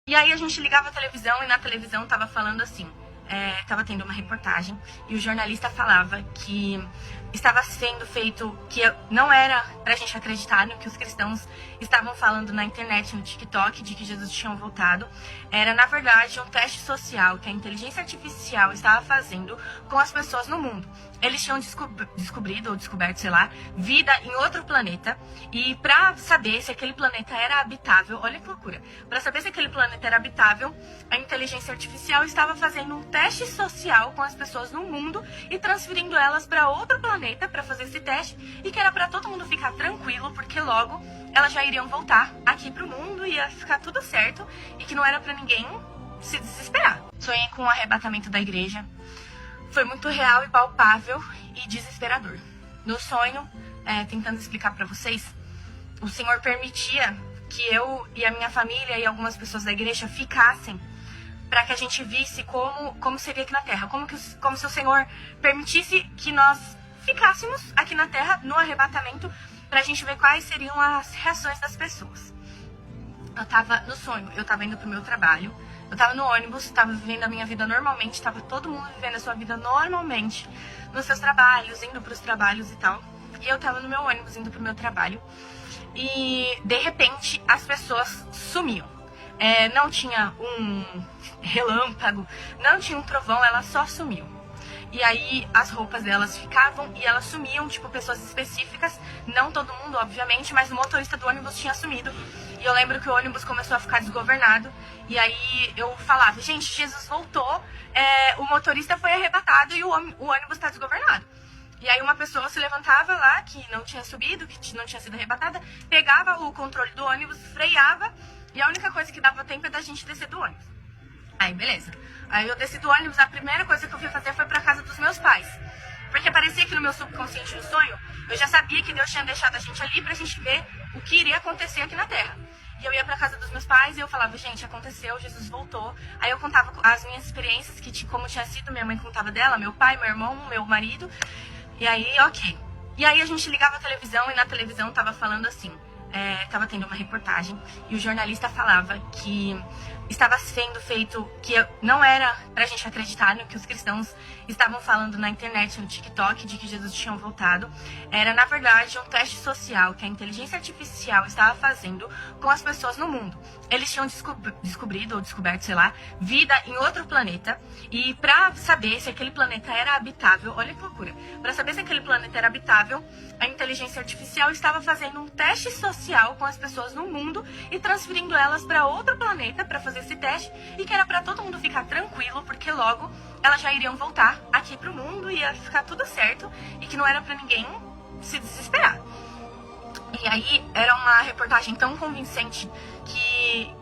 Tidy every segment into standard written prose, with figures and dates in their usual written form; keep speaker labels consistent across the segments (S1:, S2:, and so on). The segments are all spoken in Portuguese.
S1: E aí a gente ligava a televisão e na televisão tava falando assim, tava tendo uma reportagem e o jornalista falava que estava sendo feito, que não era pra gente acreditar no que os cristãos estavam falando na internet, no TikTok, de que Jesus tinha voltado. Era, na verdade, um teste social que a inteligência artificial estava fazendo com as pessoas no mundo. Eles tinham descobrido ou descoberto, sei lá, vida em outro planeta. E pra saber se aquele planeta era habitável, olha que loucura, pra saber se aquele planeta era habitável, a inteligência artificial estava fazendo um teste social com as pessoas no mundo e transferindo elas pra outro planeta pra fazer esse teste, e que era pra todo mundo ficar tranquilo, porque logo elas já iriam voltar aqui pro mundo e ia ficar tudo certo, e que não era pra ninguém se desesperar. Sonhei com o arrebatamento da igreja. Foi muito real e palpável e desesperador. No sonho, tentando explicar pra vocês, o Senhor permitia que eu e a minha família e algumas pessoas da igreja ficassem para que a gente visse como seria aqui na Terra. Como se o Senhor permitisse que nós ficássemos aqui na Terra no arrebatamento, pra gente ver quais seriam as reações das pessoas. No sonho, eu tava indo pro meu trabalho, eu tava no ônibus, tava vivendo a minha vida normalmente, tava todo mundo vivendo a sua vida normalmente, nos seus trabalhos, indo pros trabalhos e tal. E eu tava no meu ônibus indo pro meu trabalho, e de repente as pessoas sumiam. Não tinha um relâmpago, não tinha um trovão, elas só sumiam. E aí as roupas delas ficavam e elas sumiam, tipo, pessoas específicas, não todo mundo, obviamente, mas o motorista do ônibus tinha sumido. E eu lembro que o ônibus começou a ficar desgovernado, e aí eu falava, gente, Jesus voltou, o motorista foi arrebatado e o ônibus tá desgovernado. E aí uma pessoa se levantava lá, que não tinha subido, que não tinha sido arrebatada, pegava o controle do ônibus, freava, e a única coisa que dava tempo é da gente descer do ônibus. Aí, beleza. Aí eu desci do ônibus, a primeira coisa que eu fui fazer foi pra casa dos meus pais. Porque parecia que no meu subconsciente do sonho, eu já sabia que Deus tinha deixado a gente ali pra gente ver o que iria acontecer aqui na Terra. E eu ia pra casa dos meus pais e eu falava, gente, aconteceu, Jesus voltou. Aí eu contava as minhas experiências, como tinha sido, minha mãe contava dela, meu pai, meu irmão, meu marido. E aí, ok. E aí a gente ligava a televisão e na televisão tava falando assim, tava tendo uma reportagem e o jornalista falava que estava sendo feito, que não era pra gente acreditar no que os cristãos estavam falando na internet, no TikTok, de que Jesus tinha voltado. Era, na verdade, um teste social que a inteligência artificial estava fazendo com as pessoas no mundo. Eles tinham descobrido ou descoberto, sei lá, vida em outro planeta. E pra saber se aquele planeta era habitável, olha que loucura, pra saber se aquele planeta era habitável, a inteligência artificial estava fazendo um teste social com as pessoas no mundo e transferindo elas pra outro planeta pra fazer esse teste, e que era pra todo mundo ficar tranquilo, porque logo elas já iriam voltar aqui pro mundo e ia ficar tudo certo, e que não era pra ninguém se desesperar. E aí era uma reportagem tão convincente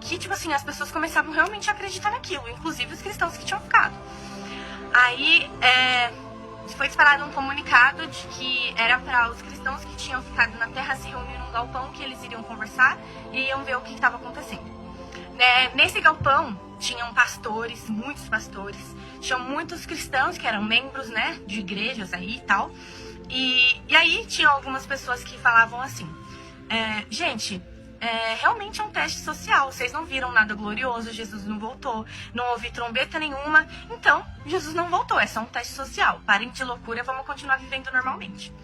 S1: que tipo assim, as pessoas começavam realmente a acreditar naquilo, inclusive os cristãos que tinham ficado. Aí foi disparado um comunicado de que era para os cristãos que tinham ficado na Terra se reunir num galpão, que eles iriam conversar e iam ver o que estava acontecendo. Nesse galpão tinham pastores, muitos pastores, tinham muitos cristãos que eram membros, né, de igrejas aí e tal. E aí tinha algumas pessoas que falavam assim, gente, realmente é um teste social, vocês não viram nada glorioso, Jesus não voltou, não houve trombeta nenhuma, então Jesus não voltou, é só um teste social, parem de loucura, vamos continuar vivendo normalmente.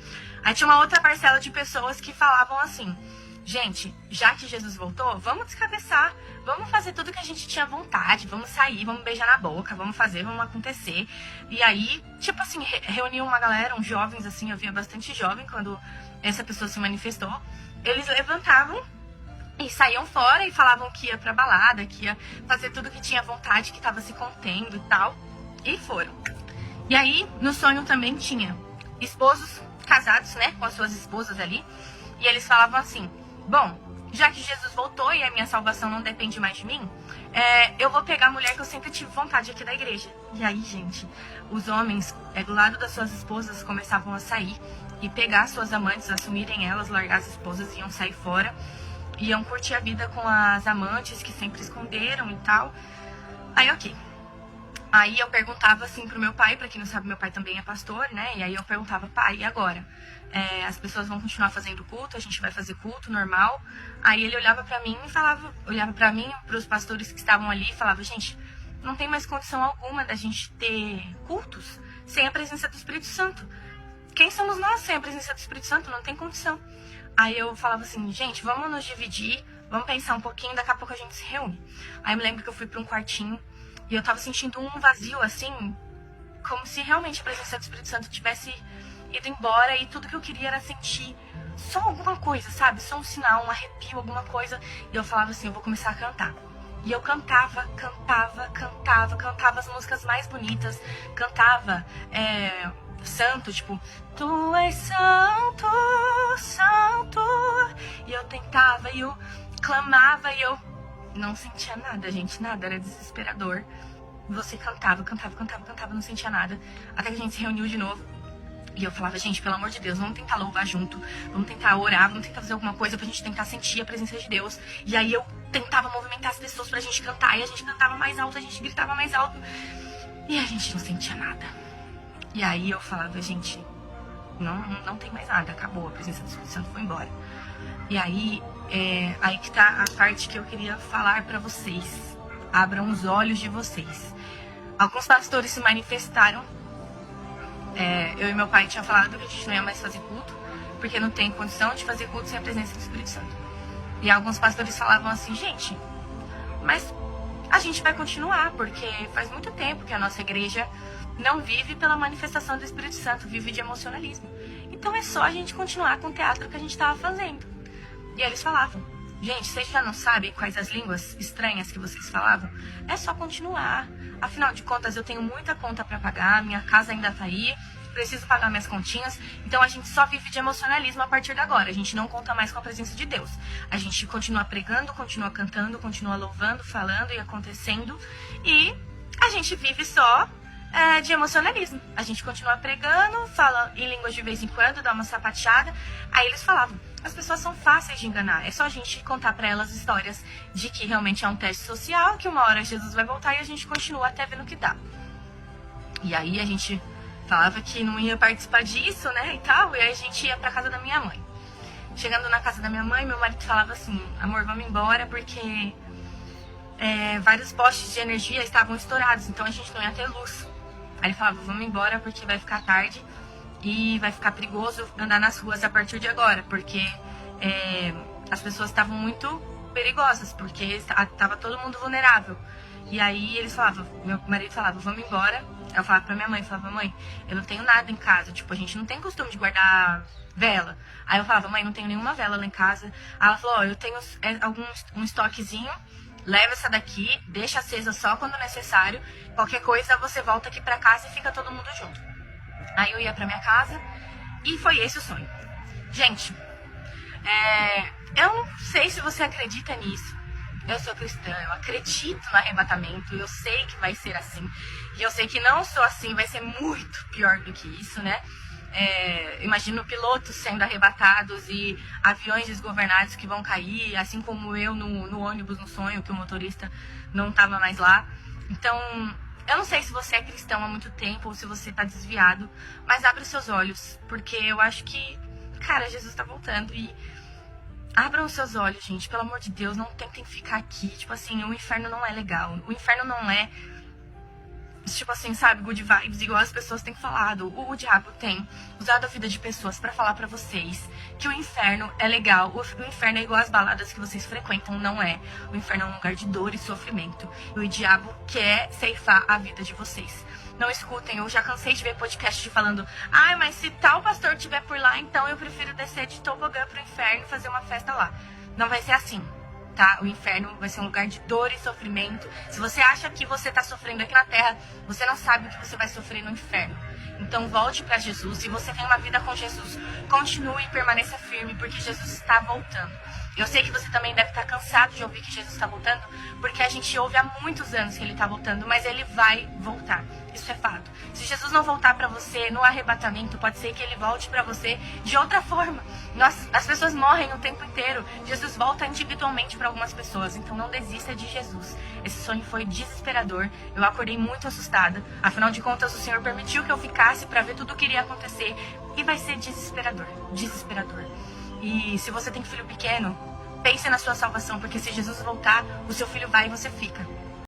S1: Aí tinha uma outra parcela de pessoas que falavam assim, gente, já que Jesus voltou, vamos descabeçar, vamos fazer tudo que a gente tinha vontade, vamos sair, vamos beijar na boca, vamos fazer, vamos acontecer. E aí, tipo assim, reuniam uma galera, uns jovens assim, eu via bastante jovem quando essa pessoa se manifestou. Eles levantavam e saíam fora e falavam que ia pra balada, que ia fazer tudo que tinha vontade, que tava se contendo e tal. E foram. E aí, no sonho também tinha esposos casados, né, com as suas esposas ali. E eles falavam assim, bom, já que Jesus voltou e a minha salvação não depende mais de mim, eu vou pegar a mulher que eu sempre tive vontade aqui da igreja. E aí, gente, os homens, do lado das suas esposas, começavam a sair e pegar suas amantes, assumirem elas, largar as esposas, iam sair fora, iam curtir a vida com as amantes que sempre esconderam e tal. Aí, ok. Aí eu perguntava assim pro meu pai, pra quem não sabe, meu pai também é pastor, né? E aí eu perguntava, pai, e agora? As pessoas vão continuar fazendo culto, a gente vai fazer culto normal. Aí ele olhava pra mim e falava, olhava pra mim, pros pastores que estavam ali e falava, gente, não tem mais condição alguma da gente ter cultos sem a presença do Espírito Santo. Quem somos nós sem a presença do Espírito Santo? Não tem condição. Aí eu falava assim, gente, vamos nos dividir, vamos pensar um pouquinho, daqui a pouco a gente se reúne. Aí eu me lembro que eu fui pra um quartinho e eu tava sentindo um vazio, assim, como se realmente a presença do Espírito Santo tivesse ido embora e tudo que eu queria era sentir só alguma coisa, sabe? Só um sinal, um arrepio, alguma coisa. E eu falava assim, eu vou começar a cantar. E eu cantava as músicas mais bonitas, cantava santo, tipo, tu és santo, santo. E eu tentava, e eu clamava, e eu não sentia nada, gente, nada, era desesperador. Você cantava, não sentia nada. Até que a gente se reuniu de novo. E eu falava, gente, pelo amor de Deus, vamos tentar louvar junto. Vamos tentar orar, vamos tentar fazer alguma coisa pra gente tentar sentir a presença de Deus. E aí eu tentava movimentar as pessoas pra gente cantar. E a gente cantava mais alto, a gente gritava mais alto. E a gente não sentia nada. E aí eu falava, gente, não tem mais nada, acabou, a presença do Espírito Santo foi embora. E aí, aí que tá a parte que eu queria falar pra vocês. Abram os olhos de vocês. Alguns pastores se manifestaram. Eu e meu pai tinham falado que a gente não ia mais fazer culto, porque não tem condição de fazer culto sem a presença do Espírito Santo. E alguns pastores falavam assim, gente, mas a gente vai continuar, porque faz muito tempo que a nossa igreja não vive pela manifestação do Espírito Santo, vive de emocionalismo. Então é só a gente continuar com o teatro que a gente estava fazendo. E eles falavam, gente, vocês já não sabem quais as línguas estranhas que vocês falavam? É só continuar. Afinal de contas, eu tenho muita conta para pagar, minha casa ainda tá aí, preciso pagar minhas continhas. Então a gente só vive de emocionalismo a partir de agora. A gente não conta mais com a presença de Deus. A gente continua pregando, continua cantando, continua louvando, falando e acontecendo. E a gente vive só de emocionalismo. A gente continua pregando, fala em línguas de vez em quando, dá uma sapateada. Aí eles falavam, as pessoas são fáceis de enganar. É só a gente contar pra elas histórias de que realmente é um teste social, que uma hora Jesus vai voltar e a gente continua até vendo o que dá. E aí a gente falava que não ia participar disso, né, e tal. E aí a gente ia pra casa da minha mãe. Chegando na casa da minha mãe, meu marido falava assim, amor, vamos embora porque vários postes de energia estavam estourados, então a gente não ia ter luz. Aí ele falava, vamos embora porque vai ficar tarde e vai ficar perigoso andar nas ruas a partir de agora, porque as pessoas estavam muito perigosas, porque estava todo mundo vulnerável. E aí eles falavam, meu marido falava, vamos embora. Eu falava pra minha mãe, falava, mãe, eu não tenho nada em casa, tipo, a gente não tem costume de guardar vela. Aí eu falava, mãe, não tenho nenhuma vela lá em casa. Aí ela falou, eu tenho um estoquezinho, leva essa daqui, deixa acesa só quando necessário, qualquer coisa você volta aqui pra casa e fica todo mundo junto. Aí eu ia pra minha casa e foi esse o sonho. Gente, eu não sei se você acredita nisso. Eu sou cristã, eu acredito no arrebatamento, eu sei que vai ser assim. E eu sei que não só assim, vai ser muito pior do que isso, né? Imagino pilotos sendo arrebatados e aviões desgovernados que vão cair, assim como eu no ônibus, no sonho, que o motorista não estava mais lá. Então, eu não sei se você é cristão há muito tempo ou se você está desviado, mas abre os seus olhos, porque eu acho que, cara, Jesus está voltando e abram os seus olhos, gente, pelo amor de Deus, não tentem ficar aqui. Tipo assim, o inferno não é legal, o inferno não é, tipo assim, sabe, good vibes, igual as pessoas têm falado. O diabo tem usado a vida de pessoas pra falar pra vocês que o inferno é legal. O inferno é igual as baladas que vocês frequentam, não é. O inferno é um lugar de dor e sofrimento. E o diabo quer ceifar a vida de vocês. Não escutem, eu já cansei de ver podcast falando, mas se tal pastor estiver por lá, então eu prefiro descer de tobogã pro inferno e fazer uma festa lá. Não vai ser assim. Tá? O inferno vai ser um lugar de dor e sofrimento. Se você acha que você está sofrendo aqui na terra, você não sabe o que você vai sofrer no inferno. Então volte para Jesus. Se você tem uma vida com Jesus, continue e permaneça firme, porque Jesus está voltando. Eu sei que você também deve estar cansado de ouvir que Jesus está voltando, porque a gente ouve há muitos anos que ele está voltando, mas ele vai voltar. Isso é fato. Se Jesus não voltar para você no arrebatamento, pode ser que ele volte para você de outra forma. As pessoas morrem o tempo inteiro. Jesus volta individualmente para algumas pessoas, então não desista de Jesus. Esse sonho foi desesperador. Eu acordei muito assustada. Afinal de contas, o Senhor permitiu que eu ficasse para ver tudo o que iria acontecer. E vai ser desesperador. Desesperador. E se você tem filho pequeno, pense na sua salvação, porque se Jesus voltar, o seu filho vai e você fica.